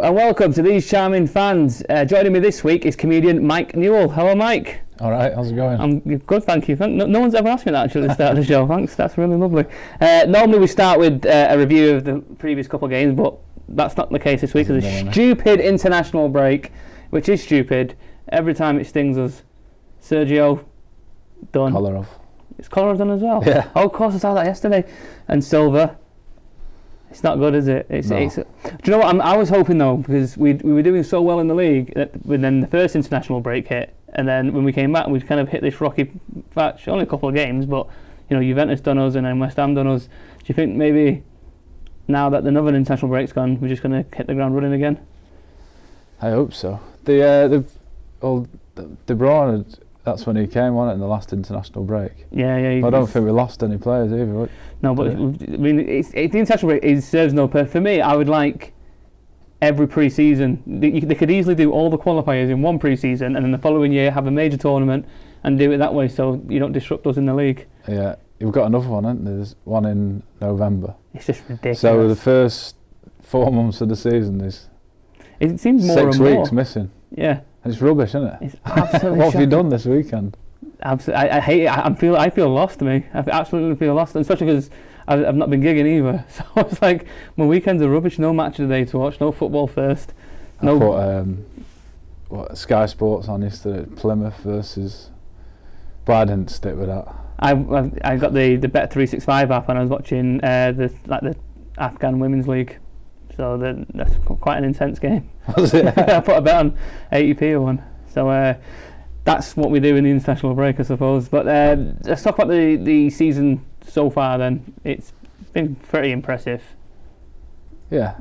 and welcome to These Charming Fans. Joining me this week is comedian Mike Newall. Hello, Mike. All right, how's it going? I'm good, thank you. No one's ever asked me that actually at the start of the show. Thanks, that's really lovely. Normally we start with a review of the previous couple of games, but that's not the case this week. There's a stupid international break, which is stupid. Every time it stings us. Sergio, done. Kolarov. Is Kolarov done as well? Yeah. Oh, of course, I saw that yesterday. And Silva. It's not good, is it? No. Do you know what? I was hoping though, because we were doing so well in the league, when then the first international break hit, and then when we came back, we kind of hit this rocky patch. Only a couple of games, but you know, Juventus done us, and then West Ham done us. Do you think maybe now that another international break's gone, we're just going to hit the ground running again? I hope so. De Bruyne, that's when he came on it in the last international break. Yeah. But I don't think we lost any players either. No, but I mean, the international break it serves no purpose. For me, I would like every pre-season. They could easily do all the qualifiers in one pre-season, and then the following year have a major tournament and do it that way, so you don't disrupt us in the league. Yeah, you've got another one, haven't you? There's one in November. It's just ridiculous. So the first 4 months of the season is it seems more 6 and more. weeks missing. Yeah. And it's rubbish, isn't it? It's absolutely What have you done this weekend? Absolutely, I hate it. I feel lost to me. I absolutely feel lost, and especially because I've not been gigging either. So it's like my weekends are rubbish. No match of the day to watch. No football first. No. I put Sky Sports on yesterday, Plymouth versus. But I didn't stick with that. I got the Bet365 app, and I was watching the Afghan Women's League. So that's quite an intense game. Was it? I put a bet on 80p or one. So that's what we do in the international break, I suppose. But let's talk about the season so far then. It's been pretty impressive. Yeah.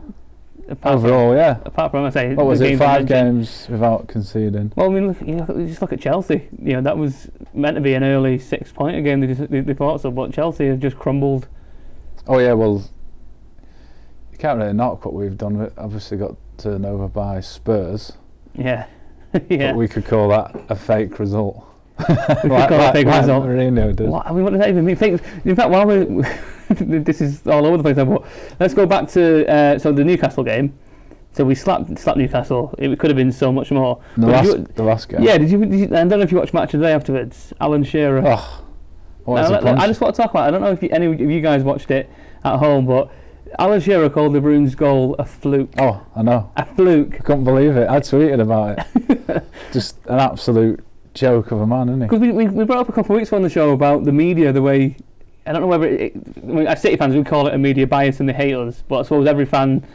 Overall, yeah. Apart from, I say, what was it, 5 games without conceding? Well, I mean, just look at Chelsea. You know, that was meant to be an early 6-pointer game. They thought so, but Chelsea have just crumbled. Oh yeah, well, you can't really knock what we've done. We obviously got turned over by Spurs. Yeah. Yeah. But we could call that a fake result. We could call it a fake result. Mourinho did. What does that even mean? In fact, while this is all over the place, but let's go back to so the Newcastle game. So we slapped Newcastle. It could have been so much more. The last game. Yeah. Did you? I don't know if you watched Match of the Day afterwards. Alan Shearer. Oh, what I just want to talk about it. I don't know if any of you guys watched it at home, but Alan Shearer called De Bruyne's goal a fluke. Oh, I know. A fluke. I couldn't believe it. I tweeted about it. Just an absolute joke of a man, isn't he? Because we brought up a couple of weeks ago on the show about the media, the way, I don't know whether as City fans we call it a media bias and they hate us, but I suppose every fan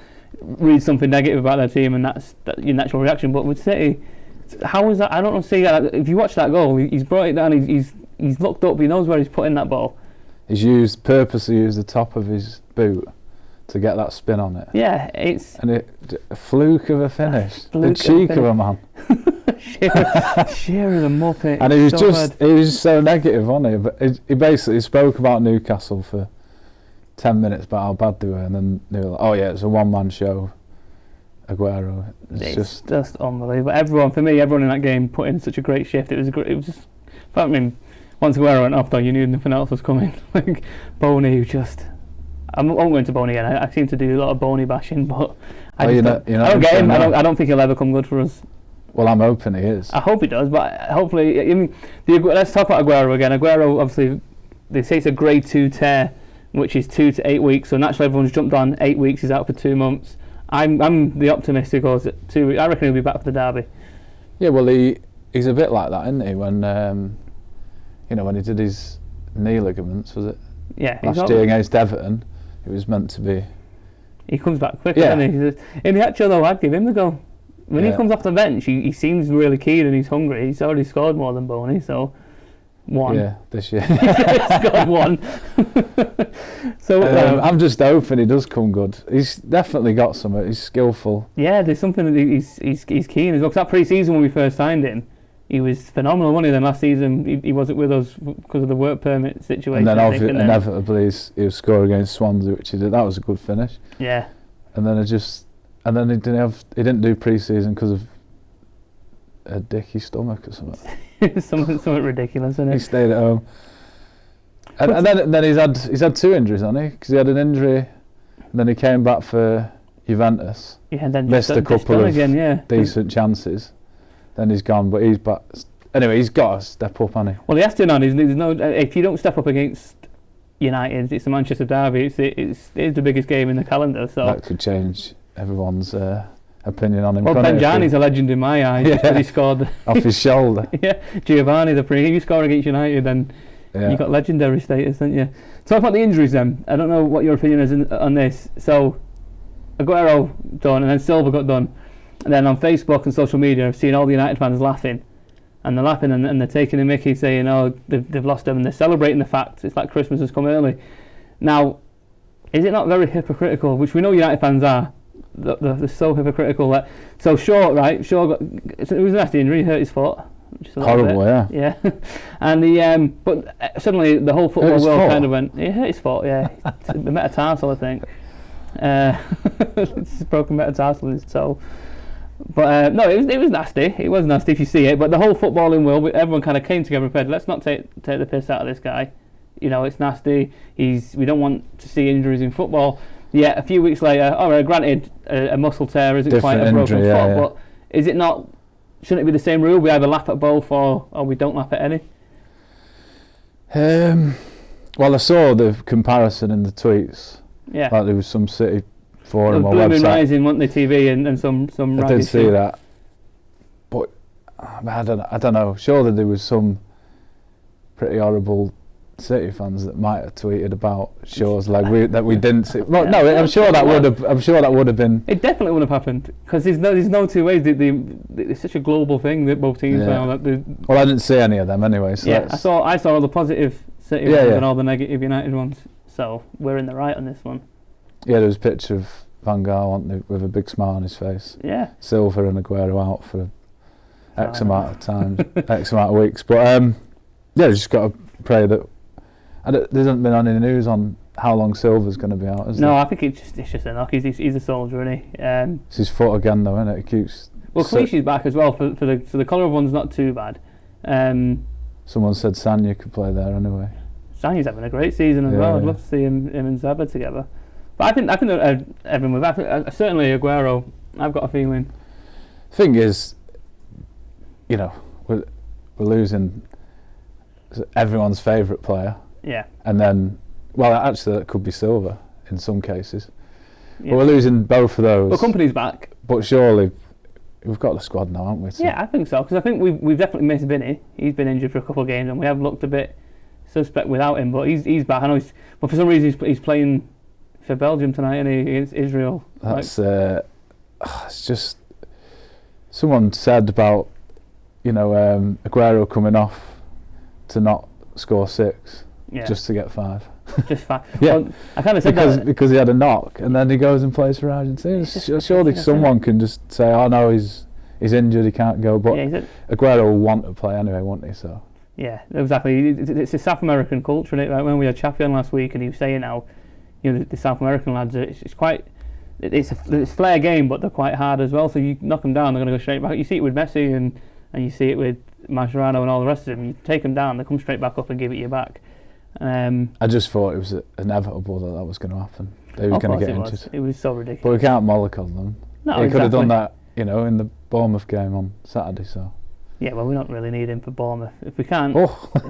reads something negative about their team and that's your natural reaction. But with City, how is that? I don't know. See, if you watch that goal, he's brought it down. He's looked up. He knows where he's putting that ball. He's purposely used the top of his boot to get that spin on it. Yeah, a fluke of a finish. The cheek of a man. Shearer's a muppet. And he was so negative, wasn't he? But he basically spoke about Newcastle for 10 minutes about how bad they were, and then they were like, "Oh yeah, it's a one-man show." Aguero. It's just unbelievable. Everyone in that game put in such a great shift. It was just. I mean, once Aguero went off, though, you knew nothing else was coming. Like Boney, just. I won't go into Boney again. I seem to do a lot of Boney bashing, but I don't get him. I don't think he'll ever come good for us. Well, I'm hoping he is. I hope he does, but hopefully. I mean, let's talk about Aguero again. Aguero, obviously, they say it's a grade 2 tear, which is 2 to 8 weeks. So naturally, everyone's jumped on 8 weeks. He's out for 2 months. I'm the optimist who goes at 2 weeks. I reckon he'll be back for the derby. Yeah, well, he's a bit like that, isn't he? When when he did his knee ligaments, was it? Yeah. Last year against Everton. It was meant to be. He comes back quicker, doesn't he? In the actual though, I'd give him the goal. When he comes off the bench, he seems really keen and he's hungry. He's already scored more than Boney, so 1. Yeah, this year. He's scored 1. So I'm just hoping he does come good. He's definitely got something. He's skillful. Yeah, there's something that he's keen as well. 'Cause that pre-season when we first signed him, he was phenomenal, wasn't he? Then last season he wasn't with us because of the work permit situation. And then inevitably he was scored against Swansea, which he did. That was a good finish. Yeah. And then he didn't do pre-season because of a dicky stomach or something. something ridiculous, isn't it? He stayed at home. And then he's had 2 injuries, hasn't he? Because he had an injury, and then he came back for Juventus. Yeah, and then Missed a couple of again, decent chances. Then he's gone, but he's back. Anyway, he's got to step up, hasn't he? Well, he has to now. There's no. If you don't step up against United, it's the Manchester derby. It's the biggest game in the calendar. So that could change everyone's opinion on him. Well, Benjani's a legend in my eyes because he scored off his shoulder. Yeah, Giovanni, if you score against United, then you got legendary status, don't you? Talk about the injuries then. I don't know what your opinion is on this. So Aguero done, and then Silva got done, and then on Facebook and social media, I've seen all the United fans laughing. And they're laughing and they're taking a mickey, saying, "Oh, they've lost him," and they're celebrating the fact it's like Christmas has come early. Now, is it not very hypocritical? Which we know United fans are. They're so hypocritical. That so Shaw, right? Shaw got it was a nasty injury, he hurt his foot. Horrible, yeah. And but suddenly the whole football world kind of went. He hurt his foot, yeah. The metatarsal, I think. It's broken metatarsal in his toe. But no, it was nasty. It was nasty if you see it. But the whole footballing world, everyone kind of came together and said, let's not take the piss out of this guy. You know, it's nasty. We don't want to see injuries in football. Yeah, a few weeks later, granted, a muscle tear isn't different quite a broken foot, but is it not? Shouldn't it be the same rule? We either laugh at both or we don't laugh at any. Well, I saw the comparison in the tweets. Yeah, like there was some City forum or website. Rising, weren't they, TV and some. I did see that, but I don't know. Surely there was some pretty horrible City fans that might have tweeted about Shaw's leg that we didn't see. Well, no, I'm sure that would have been. It definitely would have happened because there's no two ways. It's such a global thing that both teams now. Well, I didn't see any of them anyway. So I saw all the positive City ones and all the negative United ones. So we're in the right on this one. Yeah, there was a picture of Van Gaal with a big smile on his face. Yeah. Silva and Aguero out for X amount of time, X amount of weeks. But just got to pray that. There hasn't been any news on how long Silva's going to be out, is there? No, I think it's just a knock. He's a soldier, isn't he? It's his foot again, though, isn't it? He keeps. Well, Clichy's back as well. For the Colin one's not too bad. Someone said Sanya could play there anyway. Sanya's having a great season as well. I'd love to see him and Zaba together. But I think everyone with certainly Aguero. I've got a feeling. Thing is, we're losing everyone's favourite player. Yeah. And then, actually, that could be Silva in some cases. Yeah. But we're losing both of those. Well, Company's back. But surely, we've got the squad now, haven't we? So. Yeah, I think so. Because I think we've definitely missed Vinny. He's been injured for a couple of games, and we have looked a bit suspect without him. But he's back. I know but for some reason he's playing for Belgium tonight, and against Israel. That's it's just someone said about Aguero coming off to not score 6. Yeah. Just to get 5. Just 5. Yeah. Well, I kind of said because he had a knock, and then he goes and plays for Argentina. Surely someone can just say, "Oh no, he's injured, he can't go." But Aguero will want to play anyway, won't he? So. Yeah, exactly. It's a South American culture, isn't it? Like when we had Chappie on last week, and he was saying how, the South American lads, it's quite, it's a flair game, but they're quite hard as well. So you knock them down, they're going to go straight back. You see it with Messi, and you see it with Mascherano and all the rest of them. You take them down, they come straight back up and give it you back. I just thought it was inevitable that was going to happen. They were going to get injured. It was so ridiculous. But we can't mollycoddle them. No, he could have done that, in the Bournemouth game on Saturday. So. Yeah, well, we don't really need him for Bournemouth. If we can't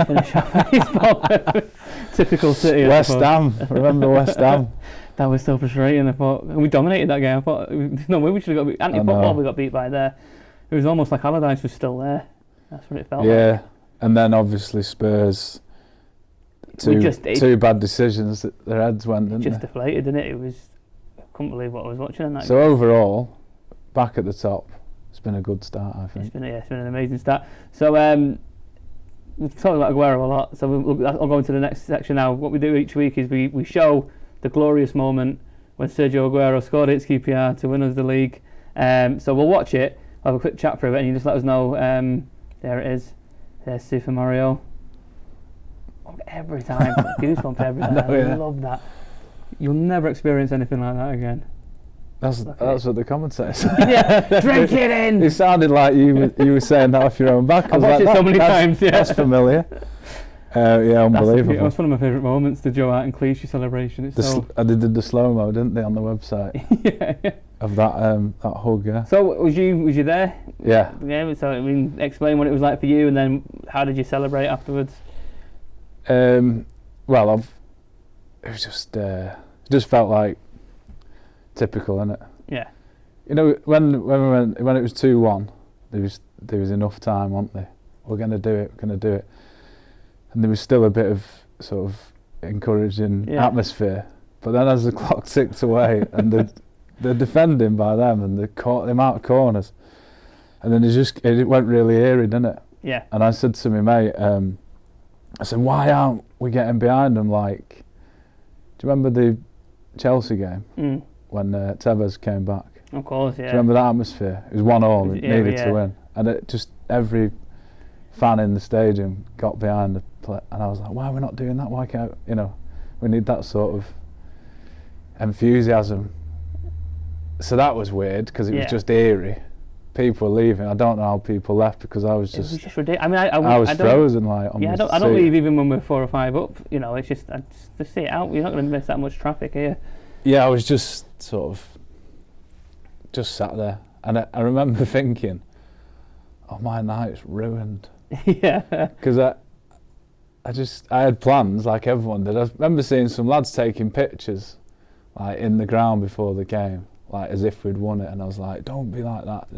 finish off Bournemouth. Typical City. West Ham. Remember West Ham? That was so frustrating. I thought we dominated that game. I thought no way we should have got beat. Anti-football, we got beat by there. It was almost like Allardyce was still there. That's what it felt like. Yeah, and then obviously Spurs. Two bad decisions that their heads went, didn't just deflated, didn't it? I couldn't believe what I was watching in that game. Overall, back at the top, it's been a good start, I think. It's been an amazing start. So we've talked about Aguero a lot, so I'll go into the next section now. What we do each week is we show the glorious moment when Sergio Aguero scored against QPR to win us the league. So we'll watch it, have a quick chat through it, and you just let us know. There it is. There's Super Mario. Every time, goosebumps every time. I love that. You'll never experience anything like that again. That's what the commentator said. Yeah, drink it in. It sounded like you were saying that off your own back. I've watched it so many times. Yeah, that's familiar. Yeah, unbelievable. That was one of my favourite moments, the Joe Hart and Clichy celebration. It's They did the slow-mo, didn't they, on the website? yeah. Of that hug, yeah. So was you there? Yeah. Yeah. So I mean, explain what it was like for you, and then how did you celebrate afterwards? Well, it was just felt like typical, innit? Yeah. You know, when it was 2-1, there was enough time, wasn't there? We're gonna do it, and there was still a bit of sort of encouraging atmosphere. But then as the clock ticked away, and the defending by them, and the amount of corners, and then it went really eerie, didn't it? Yeah. And I said to my mate, I said, why aren't we getting behind them? Like, do you remember the Chelsea game when Tevez came back? Of course, yeah. Do you remember that atmosphere? It was 1-1, it needed to win, and it just every fan in the stadium got behind the play, and I was like, why are we not doing that? Why can't we need that sort of enthusiasm? So that was weird because it was just eerie. People were leaving. I don't know how people left because I was just. It was just ridiculous. I mean, I was frozen like. On the I don't leave even when we're 4 or 5 up. You know, it's just I just see it out. You're not going to miss that much traffic here. Yeah, I was just sort of just sat there, and I remember thinking, "Oh, my night's ruined." Yeah. Because I had plans like everyone did. I remember seeing some lads taking pictures, like in the ground before the game, like as if we'd won it, and I was like, "Don't be like that,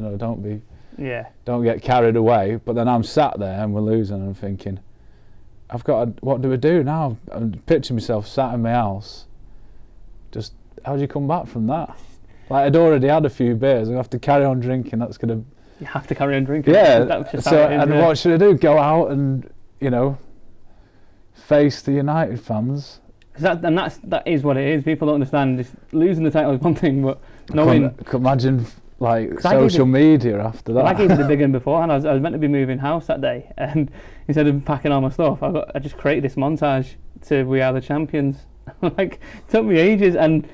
don't get carried away." But then I'm sat there and we're losing, and I'm thinking, what do we do now? I'm picturing myself sat in my house. Just how do you come back from that? Like I'd already had a few beers. I have to carry on drinking. That's gonna. You have to carry on drinking. Yeah. That's just So and what should I do? Go out and face the United fans. That is what it is. People don't understand. Just losing the title is one thing, but knowing. Could imagine like social media after that. I gave it a big one beforehand. I was meant to be moving house that day, and instead of packing all my stuff, I just created this montage to "We Are the Champions." Like it took me ages, and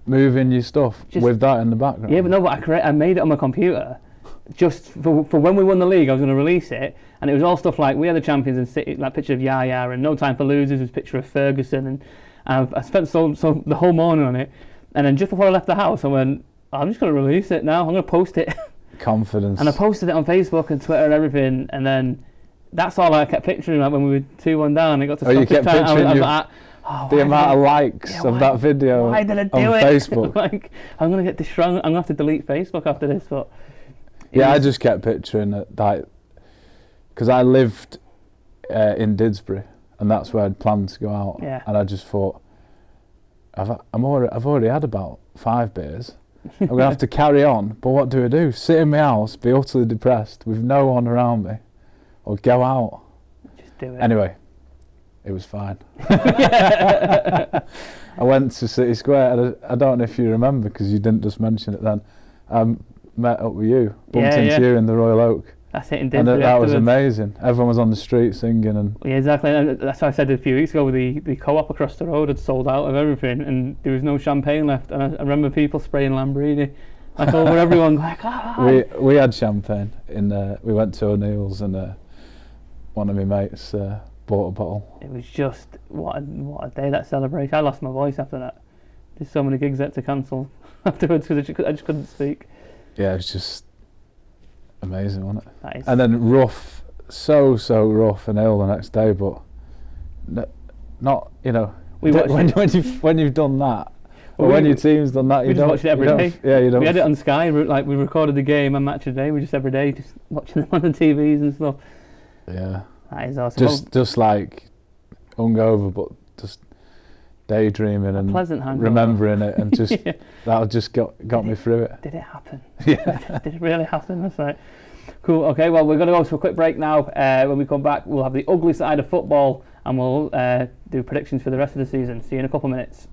moving your stuff with that in the background. Yeah, but no, but I made it on my computer. Just for when we won the league, I was going to release it, and it was all stuff like "We Are the Champions" and City, like picture of Yaya, and "No Time for Losers" was a picture of Ferguson, and I spent so the whole morning on it, and then just before I left the house, I went, I'm just going to release it now. I'm going to post it. Confidence. And I posted it on Facebook and Twitter and everything, and then that's all I kept picturing. Like when we were 2-1 down, it got to you kept time. picturing I was like, the amount of likes of that video why did I do on it? Facebook. Like I'm going to get distraught. I'm going to have to delete Facebook after this, but. Yeah, I just kept picturing it, like, because I lived in Didsbury, and that's where I'd planned to go out. Yeah. And I just thought, I've already had about 5 beers. I'm going to have to carry on, but what do I do? Sit in my house, be utterly depressed with no one around me, or go out? Just do it. Anyway, it was fine. I went to City Square, and I don't know if you remember, because you didn't just mention it then. Met up with you, bumped into you in the Royal Oak. That's it in Didsbury. And that was amazing. Everyone was on the street singing and. Yeah, exactly. And that's what I said a few weeks ago. The co-op across the road had sold out of everything, and there was no champagne left. And I remember people spraying Lambrini, like over everyone, like We had champagne in. We went to O'Neill's, and one of my mates bought a bottle. It was just what a day, that celebration. I lost my voice after that. There's so many gigs I had to cancel afterwards because I just couldn't speak. Yeah, it was just amazing, wasn't it? That is. And then rough, so rough and ill the next day, but not, when you've done that, or when your team's done that, you don't watch it every day. Yeah, you don't. We had it on Sky, like we recorded the game and Match of the Day. We just every day just watching them on the TVs and stuff. Yeah. That is awesome. Just like hungover, but just daydreaming and remembering it, and just that just got me through it. Did it happen? Yeah. Did it really happen? That's right. Cool. Okay, well, we're going to go to a quick break now. When we come back, we'll have the ugly side of football, and we'll do predictions for the rest of the season. See you in a couple of minutes.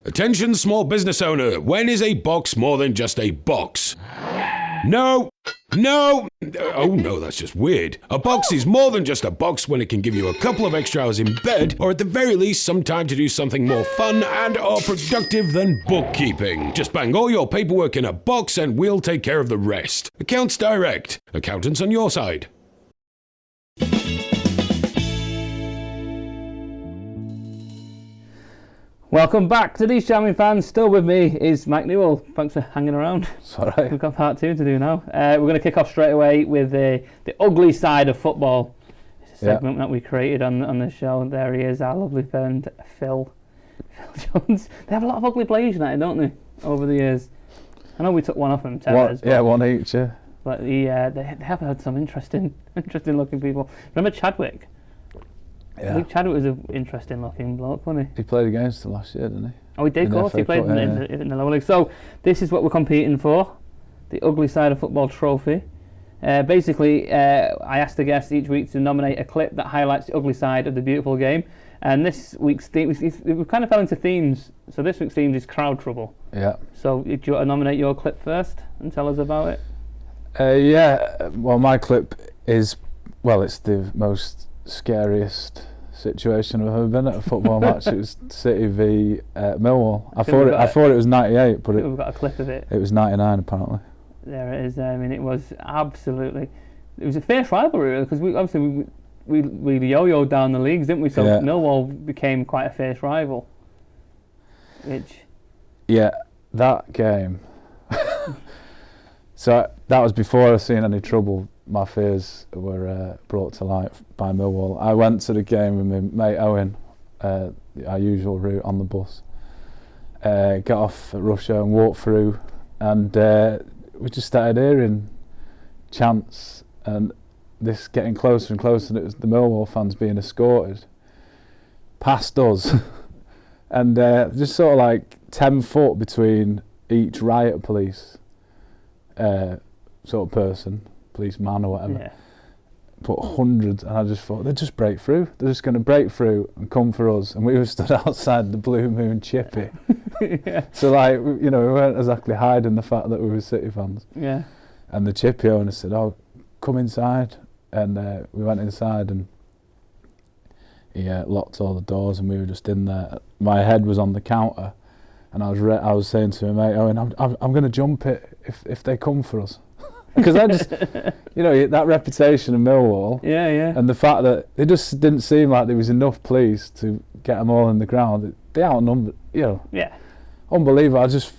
Attention, small business owner. When is a box more than just a box? No! No! Oh no, that's just weird. A box is more than just a box when it can give you a couple of extra hours in bed, or at the very least some time to do something more fun and or productive than bookkeeping. Just bang all your paperwork in a box and we'll take care of the rest. Accounts Direct. Accountants on your side. Welcome back to These Charming Fans. Still with me is Mike Newall. Thanks for hanging around. It's all right. We've got part 2 to do now. We're going to kick off straight away with the ugly side of football. It's a segment that we created on the show. There he is, our lovely friend Phil Jones. They have a lot of ugly players United, don't they, over the years? I know we took one off him, Tevez. Yeah, one each, yeah. But they have had some interesting looking people. Remember Chadwick? Yeah. I think Chadwick was an interesting looking bloke, wasn't he? He played against us last year, didn't he? Oh, he did, of course. He played in the lower league. So this is what we're competing for, the Ugly Side of Football trophy. Basically, I asked the guests each week to nominate a clip that highlights the ugly side of the beautiful game. And this week's theme, we kind of fell into themes. So this week's theme is crowd trouble. Yeah. So do you want to nominate your clip first and tell us about it? Yeah, well, my clip is, it's the most scariest situation I've ever been at a football match. It was City v Millwall. I thought it was 98, but we've got a clip of it. It was 99 apparently. There it is. I mean, it was absolutely. It was a fierce rivalry because we yo-yoed down the leagues, didn't we? So Millwall became quite a fierce rival. Yeah, that game. So that was before I seen any trouble. My fears were brought to light by Millwall. I went to the game with my mate Owen, our usual route on the bus. Got off at Russia and walked through, and we just started hearing chants and this getting closer and closer, and it was the Millwall fans being escorted past us, and just sort of like 10 foot between each riot police sort of person, policeman or whatever. Yeah. But hundreds, and I just thought they'd just break through. They're just going to break through and come for us. And we were stood outside the Blue Moon Chippy. Yeah. So we weren't exactly hiding the fact that we were City fans. Yeah. And the Chippy owner said, "Oh, come inside." And we went inside, and he locked all the doors, and we were just in there. My head was on the counter, and I was saying to my mate, "Oh, and I'm going to jump it if they come for us." Because I just, that reputation of Millwall, and the fact that it just didn't seem like there was enough police to get them all in the ground. They outnumbered, unbelievable. I just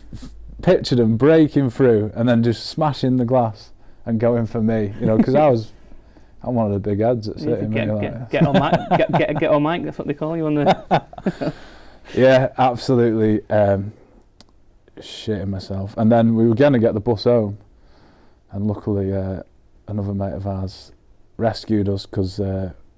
pictured them breaking through and then just smashing the glass and going for me, because I'm one of the big heads at City. Get on Mike. Get on Mike. That's what they call you on the. Yeah, absolutely shitting myself. And then we were going to get the bus home. And luckily, another mate of ours rescued us because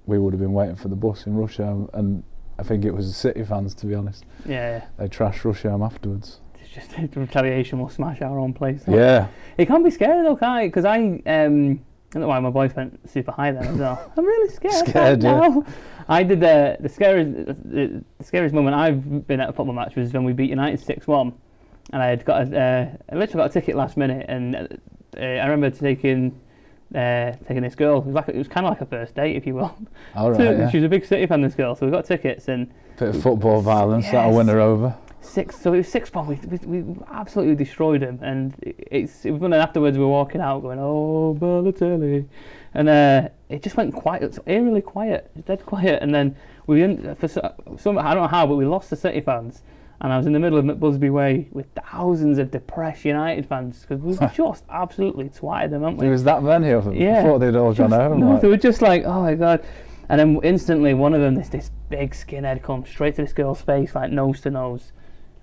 we would have been waiting for the bus in Russia, and I think it was the City fans, to be honest. Yeah. They trashed Russia afterwards. It's just retaliation. We'll smash our own place. Yeah. It can be scary though, can't it? Because I don't know why my voice went super high then as well. I'm really scared now. I did the scariest moment I've been at a football match was when we beat United 6-1, and I had got I literally got a ticket last minute, and I remember taking this girl. It was kind of like a first date, if you will. All right. She was a big City fan, this girl. So we got tickets and bit of football violence. That'll win her over. So it was 6-1. We absolutely destroyed him, and it was when afterwards we were walking out, going, "Oh, Balotelli," and it just went quiet. It's eerily quiet, dead quiet. And then for some I don't know how, but we lost the City fans. And I was in the middle of Busby Way with thousands of depressed United fans because we just absolutely twatted them, haven't we? There was that many of them. Yeah. I thought they'd all gone home. No, they were just like, oh my God. And then instantly one of them, this big skinhead comes straight to this girl's face, like nose to nose.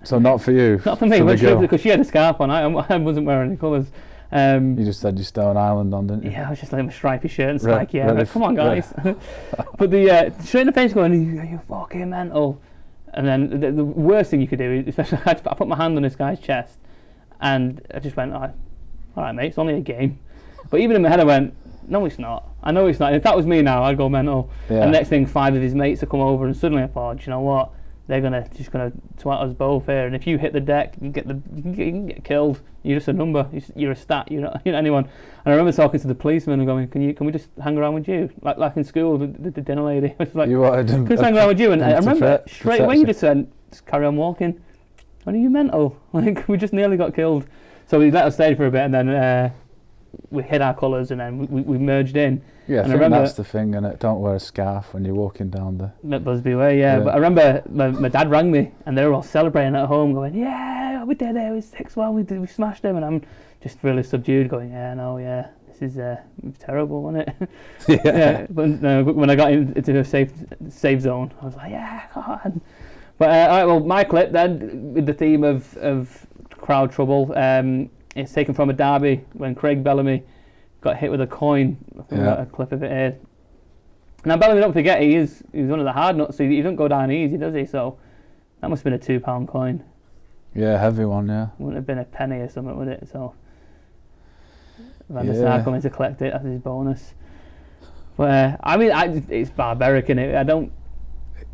So not for you? Not for me, because she had a scarf on. I wasn't wearing any colours. You just had your Stone Island on, didn't you? Yeah, I was just like a stripy shirt and spike, come on guys. But straight in the face going, are you fucking mental? And then the worst thing you could do, especially I put my hand on this guy's chest, and I just went, all right, mate, it's only a game. But even in my head, I went, no, it's not. I know it's not. If that was me now, I'd go mental. Yeah. And the next thing, 5 of his mates would come over, and suddenly I thought, you know what? they're just gonna twat us both here. And if you hit the deck, you can get killed. You're just a number. You're a stat. You're not anyone. And I remember talking to the policeman and going, "Can we just hang around with you? Like in school, the dinner lady." It's like, You wanted "Can we just hang around with you?" And I remember straight away you just said, "Just carry on walking." Are you mental? Like, we just nearly got killed. So we let us stay for a bit, and then we hid our colours, and then we merged in. Yeah, and I think that's the thing, innit? Don't wear a scarf when you're walking down the Busby Way, yeah. But I remember my dad rang me, and they were all celebrating at home, going, "Yeah, we did it. It was 6-1. We smashed him." And I'm just really subdued, going, "Yeah, no, yeah, this is it was terrible, wasn't it?" Yeah. But when I got into a safe zone, I was like, "Yeah, God." But all right, well, my clip then with the theme of crowd trouble. It's taken from a derby when Craig Bellamy got hit with a coin. I think got a clip of it here. Now Bellamy, don't forget, he's one of the hard nuts. So he don't go down easy, does he? So that must have been a £2 coin. Yeah, heavy one. Yeah. Wouldn't have been a penny or something, would it? So Van der Sar coming to collect it as his bonus. But I mean, it's barbaric, innit?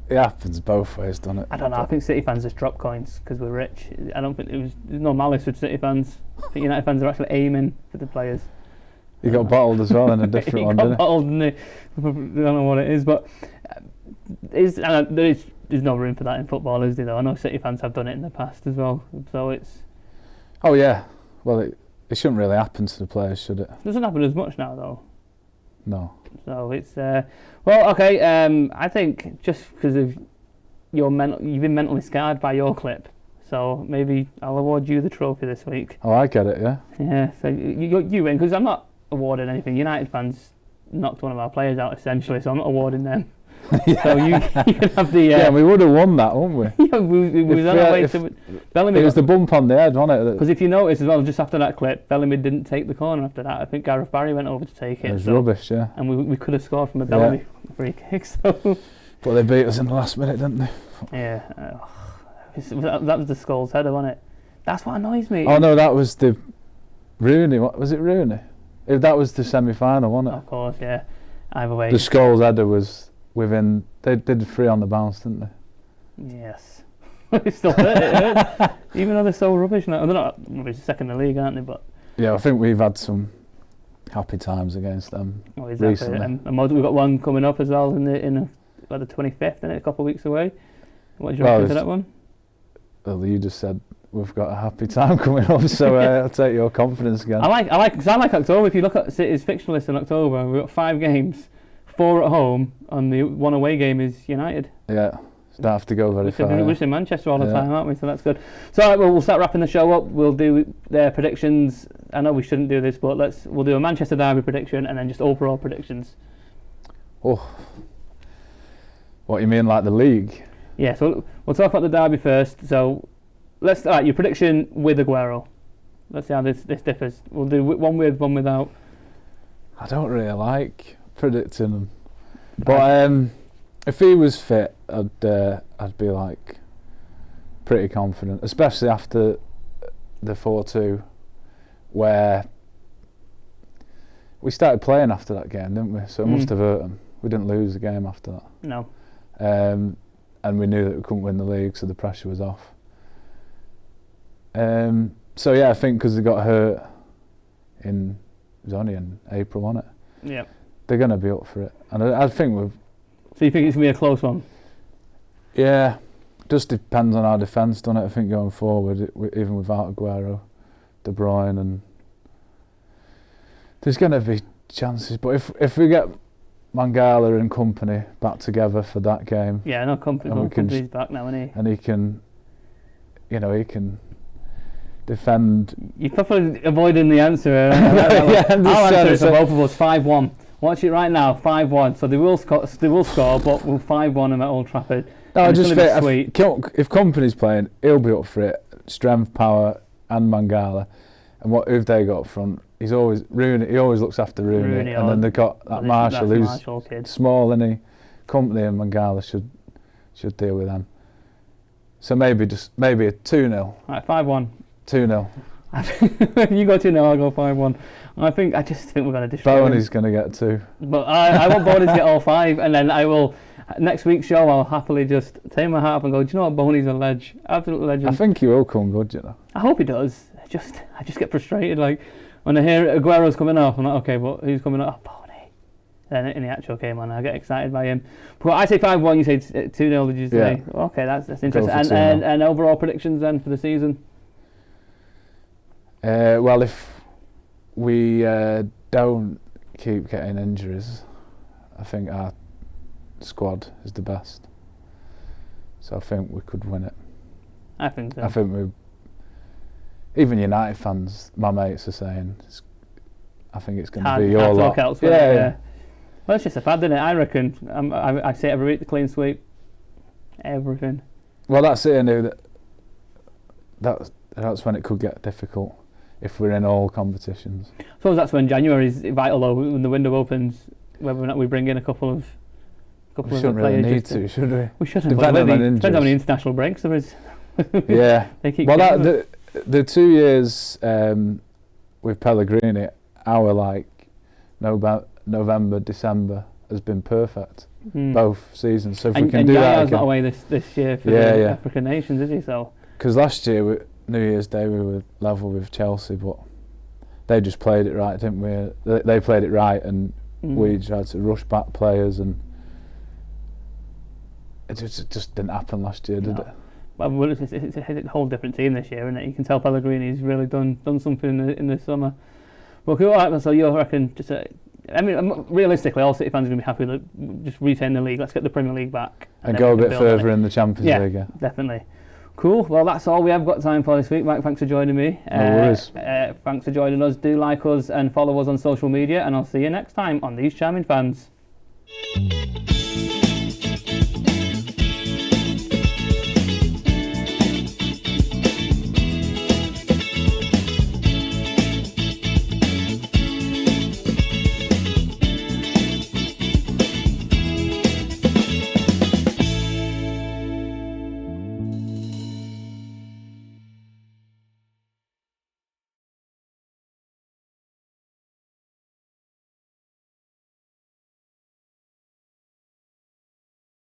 It happens both ways, doesn't it? I don't know. I think City fans just drop coins because we're rich. I don't think there's no malice with City fans. I think United fans are actually aiming for the players. He got bottled as well in a different one, didn't he? Bottled, didn't he? I don't know what it is, but there's no room for that in football, is there? Though I know City fans have done it in the past as well. So it's. Oh yeah. Well, it shouldn't really happen to the players, should it? It doesn't happen as much now, though. No. So it's well, okay. I think just because of you've been mentally scarred by your clip. So maybe I'll award you the trophy this week. Oh, I get it, yeah. Yeah. So you win because I'm not awarding anything. United fans knocked one of our players out essentially, so I'm not awarding them. Yeah. So you can have the. Yeah, we would have won that, wouldn't we? Yeah, we was on our way to. Bellamy. It was the bump on the head, wasn't it? Because if you notice as well, just after that clip, Bellamy didn't take the corner after that. I think Gareth Barry went over to take it. It was rubbish, yeah. And we could have scored from a Bellamy free kick. So. But they beat us in the last minute, didn't they? Yeah. That was the Scholes header, wasn't it? That's what annoys me. Oh no, that was the Rooney. What was it, Rooney? That was the semi-final, wasn't it? Of course, yeah. Either way. The Scholes header was within. They did 3 on the bounce, didn't they? Yes. It still hurts. Even though they're so rubbish now. They're not rubbish, second in the league, aren't they? But yeah, I think we've had some happy times against them recently. And we've got one coming up as well the 25th, isn't it? A couple of weeks away. What did you reckon to that one? Well, you just said we've got a happy time coming up, so I'll take your confidence again. I like October. If you look at City's fixture list in October, we've got 5 games, 4 at home, and the 1 away game is United. Yeah, so don't have to go very far. We're just in Manchester all the time, aren't we? So that's good. So we'll start wrapping the show up. We'll do their predictions. I know we shouldn't do this, but we'll do a Manchester derby prediction and then just overall predictions. Oh, what you mean, like the league? Yeah, so we'll talk about the derby first. So let's start your prediction with Aguero. Let's see how this differs. We'll do one with, one without. I don't really like predicting them, but if he was fit, I'd be like pretty confident, especially after the 4-2, where we started playing after that game, didn't we? So it must have hurt him. We didn't lose the game after that. No. And we knew that we couldn't win the league, so the pressure was off. So yeah, I think because they got hurt it was only in April, wasn't it? Yeah. They're going to be up for it, and I think we've. So you think it's going to be a close one? Yeah, just depends on our defence, doesn't it? I think going forward, even without Aguero, De Bruyne, and there's going to be chances. But if we get Mangala and company back together for that game. Yeah, no, company's back now, isn't he? And he can defend. You're probably avoiding the answer. Yeah, I'll answer it for both of us. 5-1. Watch it right now. 5-1. So they will score, but we'll 5-1 them at Old Trafford. No, I just think if company's playing, he'll be up for it. Strength, power, and Mangala. And what have they got up front? He's always Rooney. He always looks after Rooney, and then they've got that Marshall who's small, and he Company and Mangala should deal with them. So maybe a 2-0. Right, 5-1. 2-0. You go 2-0, I'll go 5-1. I just think we're going to destroy Boney's going to get 2. But I want Boney to get all 5, and then I will Next week's show, I'll happily just take my hat up and go, do you know what, Boney's a ledge. Absolute legend. I think he will come good, you know. I hope he does. I just get frustrated. Like, when I hear Aguero's coming off, I'm like, okay, but who's coming off? Oh, Boney. Then in the actual game, I get excited by him. But I say 5-1, you say 2-0, did you say? Yeah. Okay, that's interesting. And overall predictions then for the season? Well, if we don't keep getting injuries, I think our squad is the best. So I think we could win it. I think so. I think even United fans, my mates are saying, I think it's going to be your lot. Yeah. Well, it's just a fad, isn't it? I reckon. I say it every week, the clean sweep. Everything. Well, that's it. I knew that's when it could get difficult if we're in all competitions. I suppose that's when January is vital, though, when the window opens, whether or not we bring in a couple of we shouldn't really need to, should we? We shouldn't. Depends how many international breaks there is. Yeah. They keep the 2 years with Pellegrini, our November, December has been perfect. Both seasons. So if we can do that again. Not away this year for the African nations, is he? So. Because last year, New Year's Day, we were level with Chelsea, but they just played it right, didn't we? They played it right, and we tried to rush back players, and it just didn't happen last year, did it? Well, it's a whole different team this year, isn't it? You can tell Pellegrini's really done something in the summer. Well, cool. All right, so you reckon just realistically, all City fans are going to be happy that just retain the league. Let's get the Premier League back and go a bit further in the Champions League. Yeah, definitely. Cool. Well, that's all we have got time for this week. Mike, thanks for joining me. No worries. Thanks for joining us. Do like us and follow us on social media, and I'll see you next time on These Charming Fans.